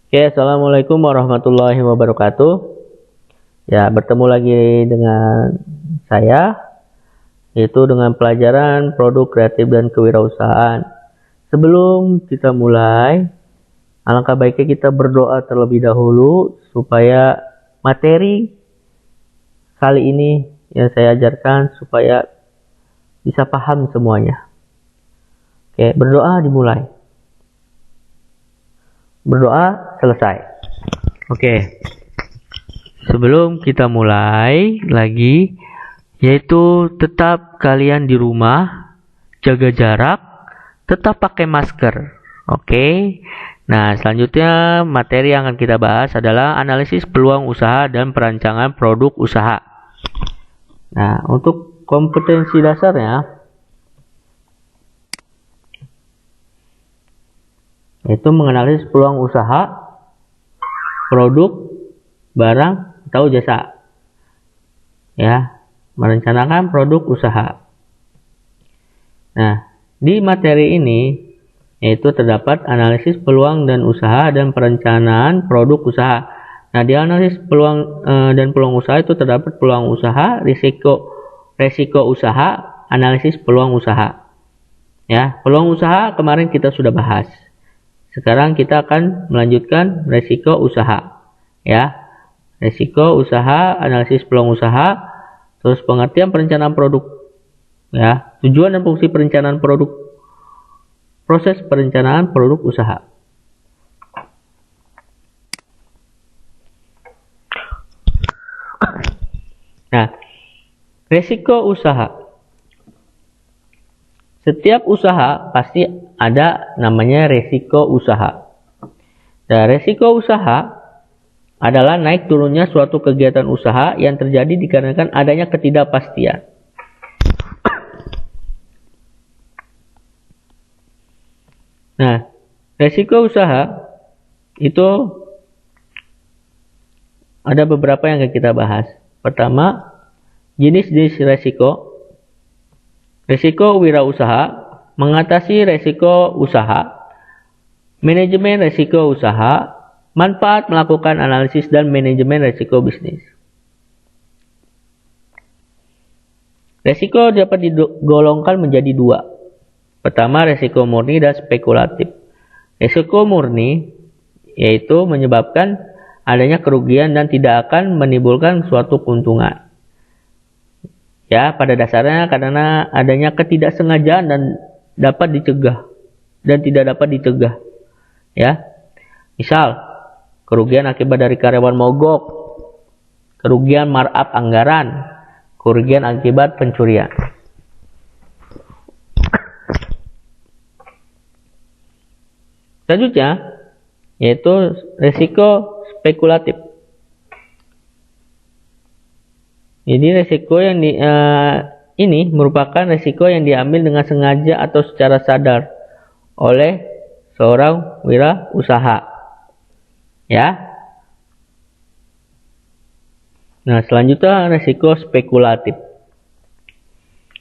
Oke, assalamualaikum warahmatullahi wabarakatuh. Ya, bertemu lagi dengan saya, yaitu dengan pelajaran produk kreatif dan kewirausahaan. Sebelum kita mulai, alangkah baiknya kita berdoa terlebih dahulu supaya materi kali ini yang saya ajarkan supaya bisa paham semuanya. Oke, berdoa dimulai. Berdoa selesai. Oke. Sebelum kita mulai lagi, yaitu tetap kalian di rumah, jaga jarak, tetap pakai masker. Oke. Nah, selanjutnya materi yang akan kita bahas adalah analisis peluang usaha dan perancangan produk usaha. Nah, untuk kompetensi dasarnya yaitu menganalisis peluang usaha, produk, barang, atau jasa. Ya, merencanakan produk usaha. Nah, di materi ini yaitu terdapat analisis peluang dan usaha dan perencanaan produk usaha. Nah, di analisis peluang dan peluang usaha itu terdapat peluang usaha, risiko usaha, analisis peluang usaha. Ya, peluang usaha kemarin kita sudah bahas. Sekarang kita akan melanjutkan resiko usaha. Ya, resiko usaha, analisis peluang usaha, terus pengertian perencanaan produk. Ya, tujuan dan fungsi perencanaan produk. Proses perencanaan produk usaha. Nah, resiko usaha. Setiap usaha pasti ada namanya resiko usaha. Nah, resiko usaha adalah naik turunnya suatu kegiatan usaha yang terjadi dikarenakan adanya ketidakpastian. Nah, resiko usaha itu ada beberapa yang akan kita bahas. Pertama, jenis-jenis resiko. Resiko wirausaha, mengatasi resiko usaha, manajemen resiko usaha, manfaat melakukan analisis dan manajemen resiko bisnis. Resiko dapat digolongkan menjadi dua. Pertama, resiko murni dan spekulatif. Resiko murni yaitu menyebabkan adanya kerugian dan tidak akan menimbulkan suatu keuntungan. Ya, pada dasarnya karena adanya ketidaksengajaan dan dapat dicegah dan tidak dapat dicegah. Ya. Misal, kerugian akibat dari karyawan mogok, kerugian markup anggaran, kerugian akibat pencurian. Selanjutnya, yaitu resiko spekulatif. Jadi resiko yang ini merupakan resiko yang diambil dengan sengaja atau secara sadar oleh seorang wirausaha. Ya. Nah, selanjutnya resiko spekulatif.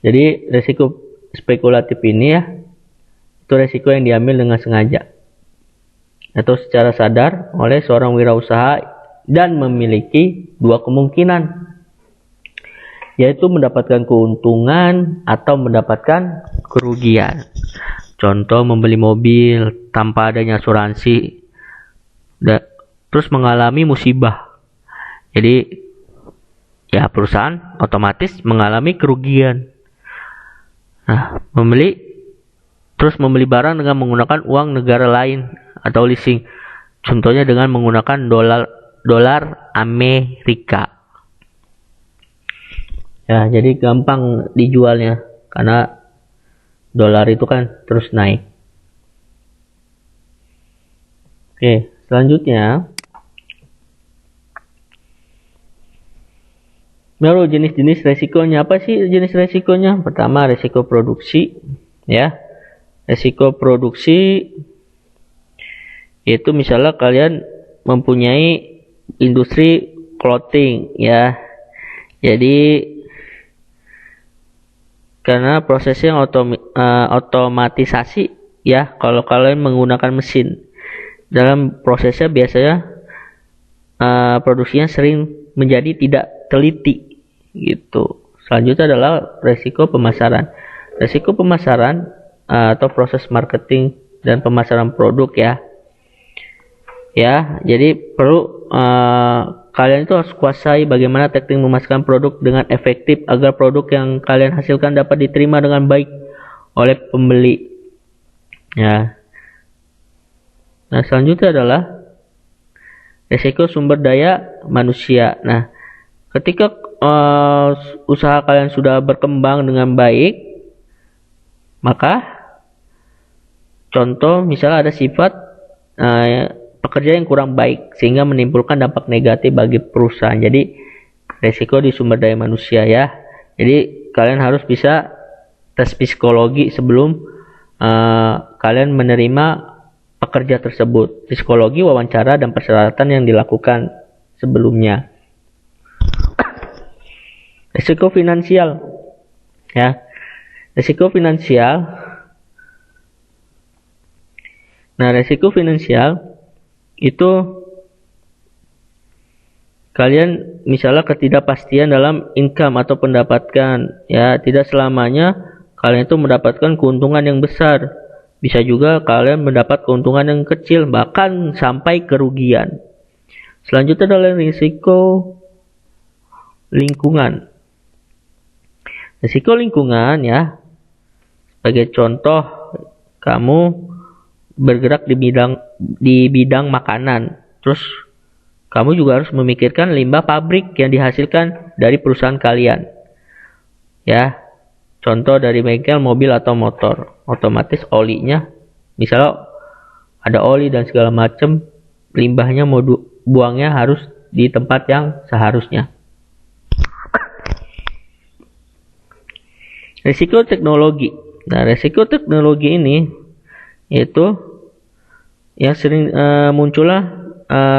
Jadi resiko spekulatif ini ya, itu resiko yang diambil dengan sengaja atau secara sadar oleh seorang wirausaha dan memiliki dua kemungkinan, yaitu mendapatkan keuntungan atau mendapatkan kerugian. Contoh, membeli mobil tanpa adanya asuransi, terus mengalami musibah. Jadi, ya perusahaan otomatis mengalami kerugian. Nah, terus membeli barang dengan menggunakan uang negara lain atau leasing. Contohnya dengan menggunakan dolar Amerika. Ya, jadi gampang dijualnya karena dolar itu kan terus naik. Oke, selanjutnya baru jenis-jenis resikonya. Apa sih jenis resikonya? Pertama, resiko produksi, ya. Resiko produksi yaitu misalnya kalian mempunyai industri clothing, ya. Jadi karena prosesnya otomatisasi, ya, kalau kalian menggunakan mesin. dalam prosesnya biasanya produksinya sering menjadi tidak teliti gitu. Selanjutnya adalah resiko pemasaran. Resiko pemasaran atau proses marketing dan pemasaran produk ya. Jadi perlu kalian itu harus kuasai bagaimana teknik memasarkan produk dengan efektif agar produk yang kalian hasilkan dapat diterima dengan baik oleh pembeli. Ya. Nah, selanjutnya adalah resiko sumber daya manusia. Nah, ketika usaha kalian sudah berkembang dengan baik, maka contoh misalnya ada sifat pekerja yang kurang baik sehingga menimbulkan dampak negatif bagi perusahaan. Jadi resiko di sumber daya manusia ya. Jadi kalian harus bisa tes psikologi sebelum kalian menerima pekerja tersebut. Psikologi, wawancara, dan persyaratan yang dilakukan sebelumnya. Risiko finansial ya. Risiko finansial. Nah, risiko finansial itu kalian misalnya ketidakpastian dalam income atau pendapatan ya. Tidak selamanya kalian itu mendapatkan keuntungan yang besar. Bisa juga kalian mendapat keuntungan yang kecil, bahkan sampai kerugian. Selanjutnya adalah risiko lingkungan. Risiko lingkungan ya, sebagai contoh kamu bergerak di bidang makanan, terus kamu juga harus memikirkan limbah pabrik yang dihasilkan dari perusahaan kalian. Ya, contoh dari bengkel mobil atau motor, otomatis olinya, misalnya ada oli dan segala macam, limbahnya mau buangnya harus di tempat yang seharusnya. Risiko teknologi. Nah, risiko teknologi ini yaitu yang sering muncullah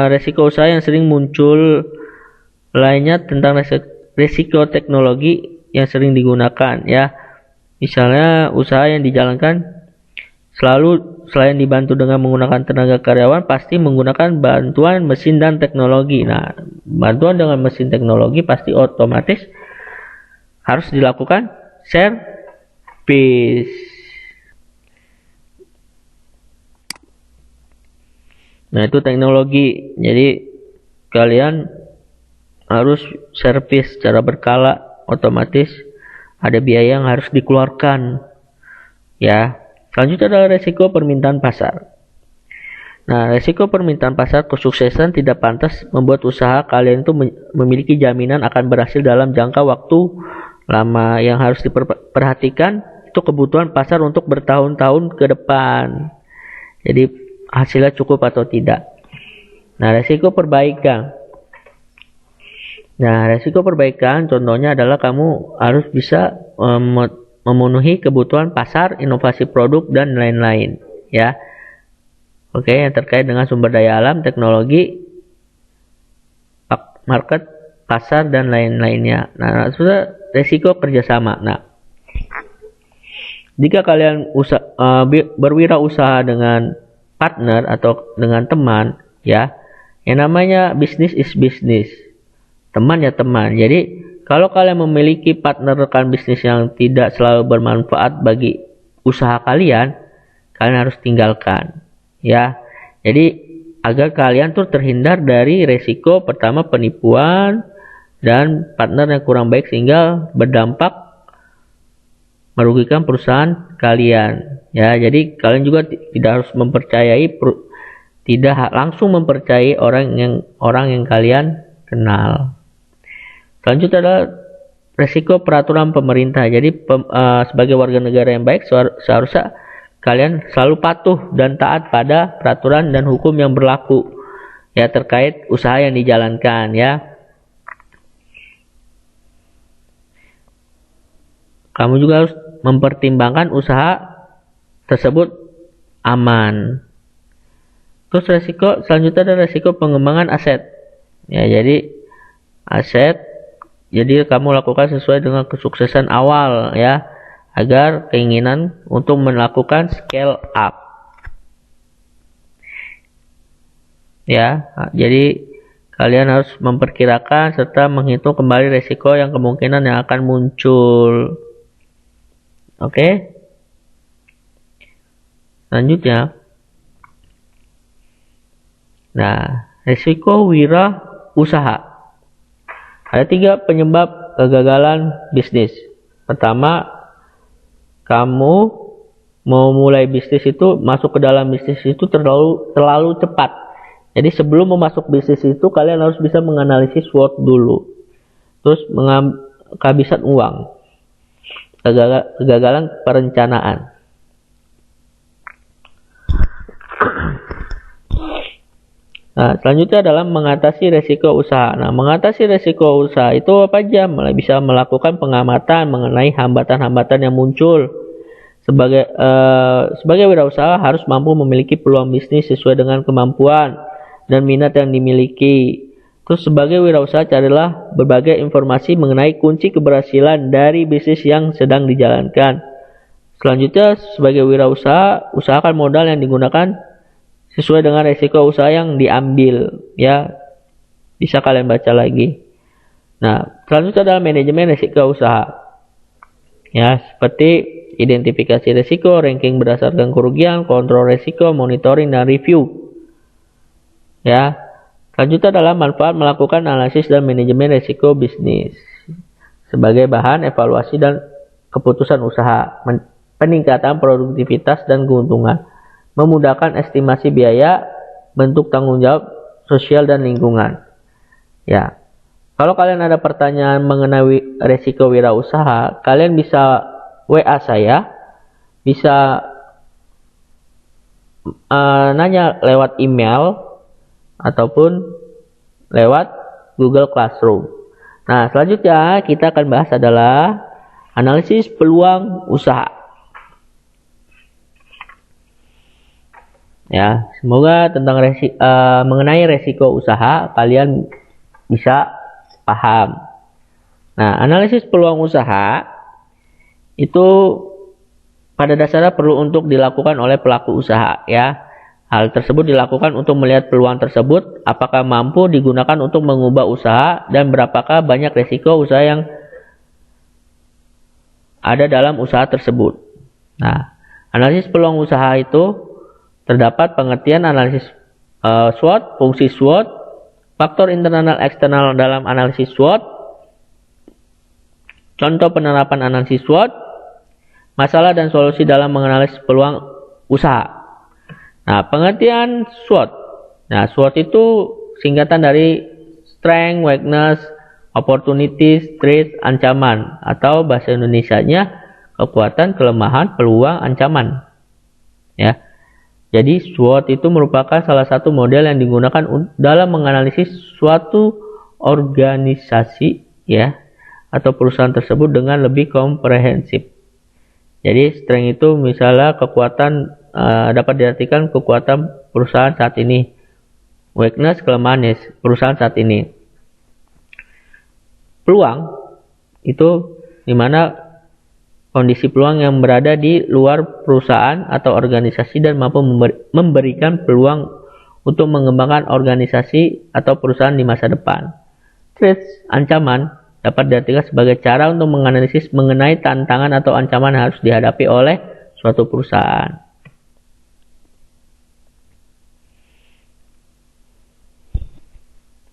risiko usaha yang sering muncul lainnya tentang risiko teknologi yang sering digunakan ya. Misalnya usaha yang dijalankan selalu selain dibantu dengan menggunakan tenaga karyawan pasti menggunakan bantuan mesin dan teknologi. Nah, bantuan dengan mesin teknologi pasti otomatis harus dilakukan service. Nah, itu teknologi. Jadi kalian harus servis secara berkala, otomatis ada biaya yang harus dikeluarkan. Ya. Selanjutnya adalah resiko permintaan pasar. Nah, resiko permintaan pasar kesuksesan tidak pantas membuat usaha kalian itu memiliki jaminan akan berhasil dalam jangka waktu lama. Yang harus diperhatikan itu kebutuhan pasar untuk bertahun-tahun ke depan. Jadi hasilnya cukup atau tidak. Nah, resiko perbaikan. Nah, resiko perbaikan contohnya adalah kamu harus bisa memenuhi kebutuhan pasar, inovasi produk dan lain-lain, ya. Oke, yang terkait dengan sumber daya alam, teknologi, market, pasar dan lain-lainnya. Nah, sudah resiko kerjasama. Nah, jika kalian berwirausaha dengan partner atau dengan teman, ya, yang namanya bisnis is bisnis, teman ya teman. Jadi kalau kalian memiliki partner rekan bisnis yang tidak selalu bermanfaat bagi usaha kalian, kalian harus tinggalkan, ya. Jadi agar kalian tuh terhindar dari resiko pertama penipuan dan partner yang kurang baik sehingga berdampak merugikan perusahaan kalian, ya. Jadi kalian juga tidak harus tidak langsung mempercayai orang yang kalian kenal. Selanjutnya adalah resiko peraturan pemerintah. Jadi sebagai warga negara yang baik seharusnya kalian selalu patuh dan taat pada peraturan dan hukum yang berlaku, ya, terkait usaha yang dijalankan, ya. Kamu juga harus mempertimbangkan usaha tersebut aman. Terus resiko selanjutnya adalah resiko pengembangan aset. Ya, jadi aset, jadi kamu lakukan sesuai dengan kesuksesan awal, ya, agar keinginan untuk melakukan scale up. Ya, jadi kalian harus memperkirakan serta menghitung kembali resiko yang kemungkinan yang akan muncul. Oke. Selanjutnya. Nah, resiko wira usaha. Ada 3 penyebab kegagalan bisnis. Pertama, kamu mau mulai bisnis itu, masuk ke dalam bisnis itu terlalu cepat. Jadi sebelum masuk bisnis itu kalian harus bisa menganalisis SWOT dulu. Terus kehabisan uang. Kegagalan perencanaan. Nah, selanjutnya adalah mengatasi resiko usaha. Nah, mengatasi resiko usaha itu apa aja? Bisa melakukan pengamatan mengenai hambatan-hambatan yang muncul. Sebagai wirausaha harus mampu memiliki peluang bisnis sesuai dengan kemampuan dan minat yang dimiliki. Terus sebagai wirausaha carilah berbagai informasi mengenai kunci keberhasilan dari bisnis yang sedang dijalankan. Selanjutnya sebagai wirausaha, usahakan modal yang digunakan sesuai dengan resiko usaha yang diambil. Ya, bisa kalian baca lagi. Nah, selanjutnya adalah manajemen resiko usaha. Ya, seperti identifikasi resiko, ranking berdasarkan kerugian, kontrol resiko, monitoring dan review. Ya, selanjutnya adalah manfaat melakukan analisis dan manajemen resiko bisnis sebagai bahan evaluasi dan keputusan usaha, peningkatan produktivitas dan keuntungan, memudahkan estimasi biaya, bentuk tanggung jawab sosial dan lingkungan. Ya, kalau kalian ada pertanyaan mengenai resiko wirausaha, kalian bisa WA saya, bisa nanya lewat email ataupun lewat Google Classroom. Nah, selanjutnya kita akan bahas adalah analisis peluang usaha. Ya, semoga tentang mengenai resiko usaha kalian bisa paham. Nah, analisis peluang usaha itu pada dasarnya perlu untuk dilakukan oleh pelaku usaha, ya. Hal tersebut dilakukan untuk melihat peluang tersebut, apakah mampu digunakan untuk mengubah usaha dan berapakah banyak resiko usaha yang ada dalam usaha tersebut. Nah, analisis peluang usaha itu terdapat pengertian analisis SWOT, fungsi SWOT, faktor internal dan eksternal dalam analisis SWOT, contoh penerapan analisis SWOT, masalah dan solusi dalam menganalisis peluang usaha. Nah, pengertian SWOT. Nah, SWOT itu singkatan dari Strength, Weakness, Opportunities, Threat, Ancaman. Atau bahasa Indonesianya, kekuatan, kelemahan, peluang, ancaman. Ya. Jadi, SWOT itu merupakan salah satu model yang digunakan dalam menganalisis suatu organisasi, ya, atau perusahaan tersebut dengan lebih komprehensif. Jadi, strength itu misalnya kekuatan, dapat diartikan kekuatan perusahaan saat ini. Weakness, kelemahan perusahaan saat ini. Peluang itu dimana kondisi peluang yang berada di luar perusahaan atau organisasi dan mampu memberikan peluang untuk mengembangkan organisasi atau perusahaan di masa depan. Threats, ancaman, dapat diartikan sebagai cara untuk menganalisis mengenai tantangan atau ancaman yang harus dihadapi oleh suatu perusahaan.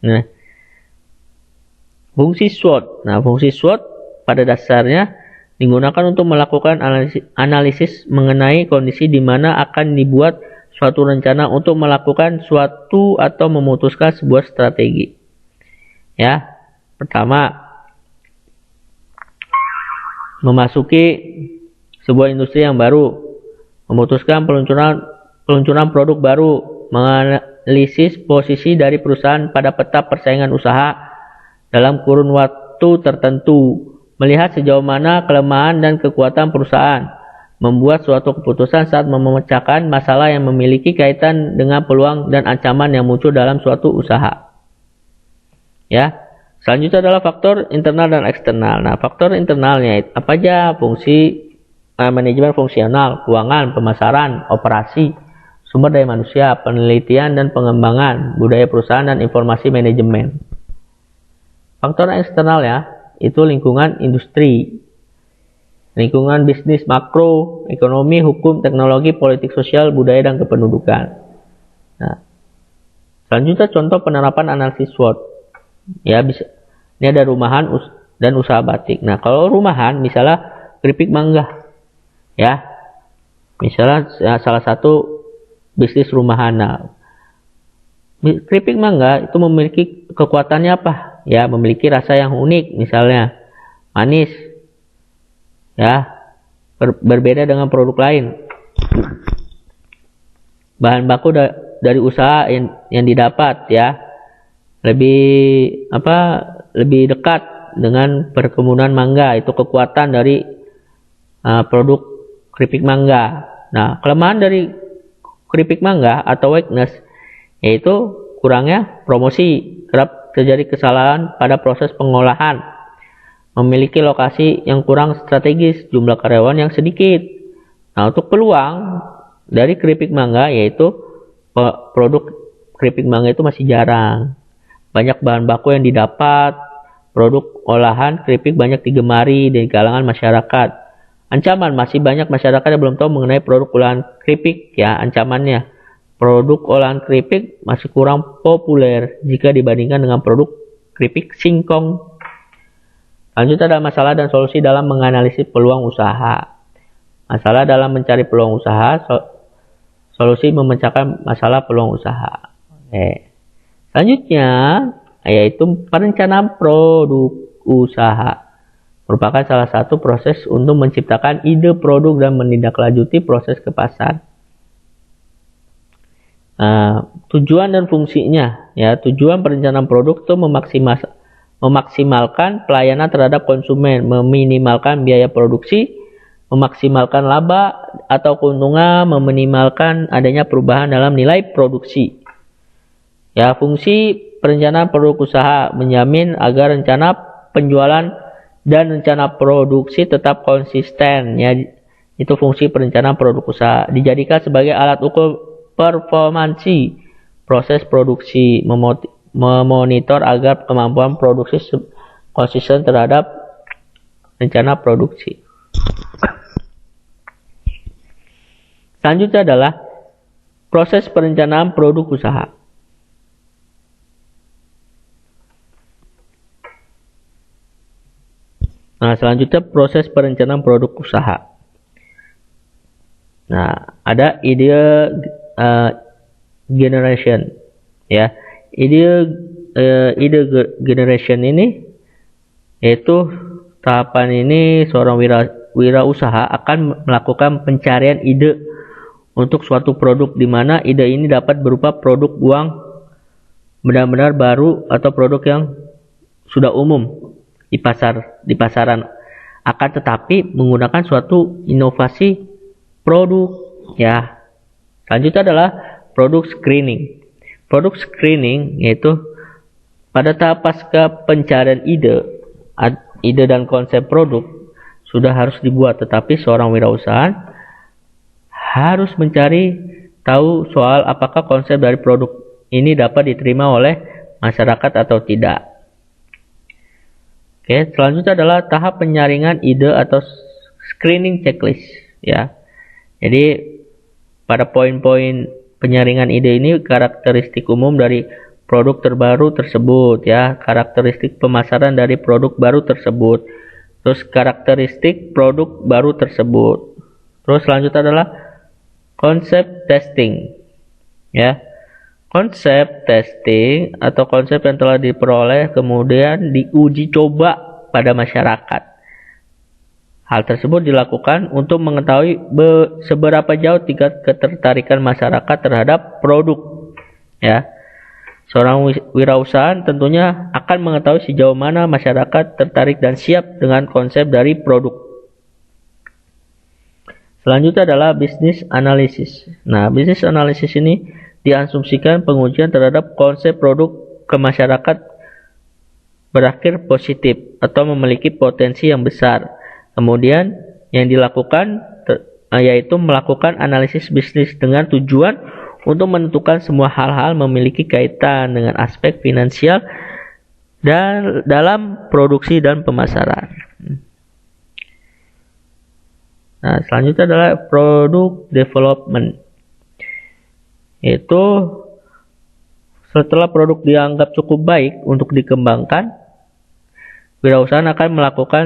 Nah, fungsi SWOT. Nah, fungsi SWOT pada dasarnya digunakan untuk melakukan analisis mengenai kondisi di mana akan dibuat suatu rencana untuk melakukan suatu atau memutuskan sebuah strategi. Ya, pertama, memasuki sebuah industri yang baru, memutuskan peluncuran produk baru, menganalisis posisi dari perusahaan pada peta persaingan usaha dalam kurun waktu tertentu, melihat sejauh mana kelemahan dan kekuatan perusahaan, membuat suatu keputusan saat memecahkan masalah yang memiliki kaitan dengan peluang dan ancaman yang muncul dalam suatu usaha. Ya, selanjutnya adalah faktor internal dan eksternal. Nah, faktor internalnya apa aja? Fungsi manajemen fungsional, keuangan, pemasaran, operasi, sumber daya manusia, penelitian dan pengembangan, budaya perusahaan dan informasi manajemen. Faktor eksternal ya, itu lingkungan industri, lingkungan bisnis makro, ekonomi, hukum, teknologi, politik sosial, budaya dan kependudukan. Nah, selanjutnya contoh penerapan analisis SWOT. Ya, bisa. Ini ada rumahan dan usaha batik. Nah, kalau rumahan misalnya keripik mangga. Ya. Misalnya salah satu bisnis rumahan. Nah, keripik mangga itu memiliki kekuatannya apa? Ya, memiliki rasa yang unik, misalnya manis. Ya, berbeda dengan produk lain. Bahan baku dari usaha yang didapat ya lebih dekat dengan perkebunan mangga, itu kekuatan dari produk keripik mangga. Nah, kelemahan dari keripik mangga atau weakness yaitu kurangnya promosi, kerap terjadi kesalahan pada proses pengolahan, memiliki lokasi yang kurang strategis, jumlah karyawan yang sedikit. Nah, untuk peluang dari keripik mangga yaitu produk keripik mangga itu masih jarang. Banyak bahan baku yang didapat, produk olahan keripik banyak digemari di kalangan masyarakat. Ancaman, masih banyak masyarakat yang belum tahu mengenai produk olahan keripik ya, ancamannya. Produk olahan keripik masih kurang populer jika dibandingkan dengan produk keripik singkong. Lanjut ada masalah dan solusi dalam menganalisis peluang usaha. Masalah dalam mencari peluang usaha, solusi memecahkan masalah peluang usaha. Selanjutnya yaitu perencanaan produk usaha. Merupakan salah satu proses untuk menciptakan ide produk dan menindaklanjuti proses ke pasar. Tujuan dan fungsinya ya, tujuan perencanaan produk itu memaksimalkan pelayanan terhadap konsumen, meminimalkan biaya produksi, memaksimalkan laba atau keuntungan, meminimalkan adanya perubahan dalam nilai produksi. Ya, fungsi perencanaan produk usaha menjamin agar rencana penjualan dan rencana produksi tetap konsisten. Ya, itu fungsi perencanaan produk usaha. Dijadikan sebagai alat ukur performansi proses produksi, memonitor agar kemampuan produksi konsisten terhadap rencana produksi. Selanjutnya adalah proses perencanaan produk usaha. Nah, selanjutnya proses perencanaan produk usaha. Nah, ada ide generation ya. Ide generation ini yaitu tahapan ini seorang wirausaha akan melakukan pencarian ide untuk suatu produk, di mana ide ini dapat berupa produk uang benar-benar baru atau produk yang sudah umum di pasaran, akan tetapi menggunakan suatu inovasi produk ya. Selanjutnya adalah produk screening. Produk screening yaitu pada tahap pasca pencarian ide dan konsep produk sudah harus dibuat, tetapi seorang wirausaha harus mencari tahu soal apakah konsep dari produk ini dapat diterima oleh masyarakat atau tidak. Oke, selanjutnya adalah tahap penyaringan ide atau screening checklist ya. Jadi pada poin-poin penyaringan ide ini karakteristik umum dari produk terbaru tersebut ya, karakteristik pemasaran dari produk baru tersebut, terus karakteristik produk baru tersebut. Terus selanjutnya adalah konsep testing ya. Konsep testing atau konsep yang telah diperoleh kemudian diuji coba pada masyarakat. Hal tersebut dilakukan untuk mengetahui seberapa jauh tingkat ketertarikan masyarakat terhadap produk ya. Seorang wirausaha tentunya akan mengetahui sejauh mana masyarakat tertarik dan siap dengan konsep dari produk. Selanjutnya adalah business analysis. Nah, business analysis ini diasumsikan pengujian terhadap konsep produk ke masyarakat berakhir positif atau memiliki potensi yang besar. Kemudian yang dilakukan yaitu melakukan analisis bisnis dengan tujuan untuk menentukan semua hal-hal memiliki kaitan dengan aspek finansial dan dalam produksi dan pemasaran. Nah, selanjutnya adalah product development. Yaitu setelah produk dianggap cukup baik untuk dikembangkan, wirausaha akan melakukan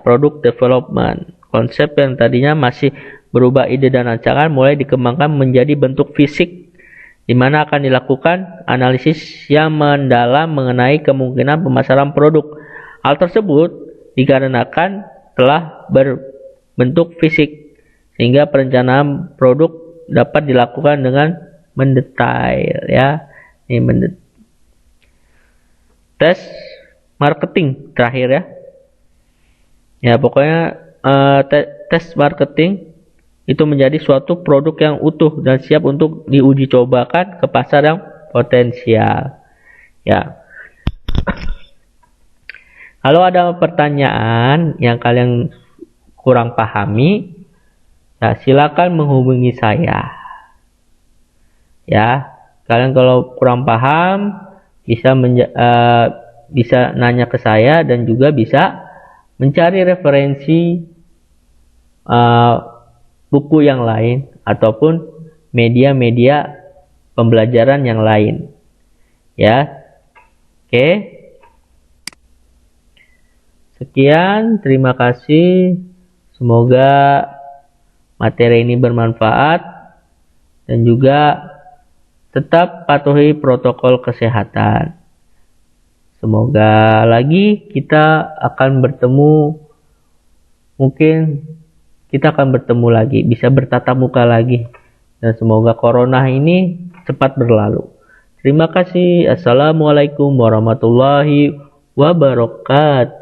product development. Konsep yang tadinya masih berubah ide dan rancangan mulai dikembangkan menjadi bentuk fisik, di mana akan dilakukan analisis yang mendalam mengenai kemungkinan pemasaran produk. Hal tersebut dikarenakan telah berbentuk fisik, sehingga perencanaan produk dapat dilakukan dengan mendetail. Tes marketing terakhir pokoknya tes marketing itu menjadi suatu produk yang utuh dan siap untuk diuji cobakan ke pasar yang potensial. Kalau ada pertanyaan yang kalian kurang pahami, silakan menghubungi saya. Kalian kalau kurang paham bisa nanya ke saya, dan juga bisa mencari referensi buku yang lain ataupun media-media pembelajaran yang lain. Oke. Sekian, terima kasih. Semoga materi ini bermanfaat dan juga tetap patuhi protokol kesehatan. Semoga lagi kita akan bertemu, mungkin kita akan bertemu lagi, bisa bertatap muka lagi. Dan semoga corona ini cepat berlalu. Terima kasih. Assalamualaikum warahmatullahi wabarakatuh.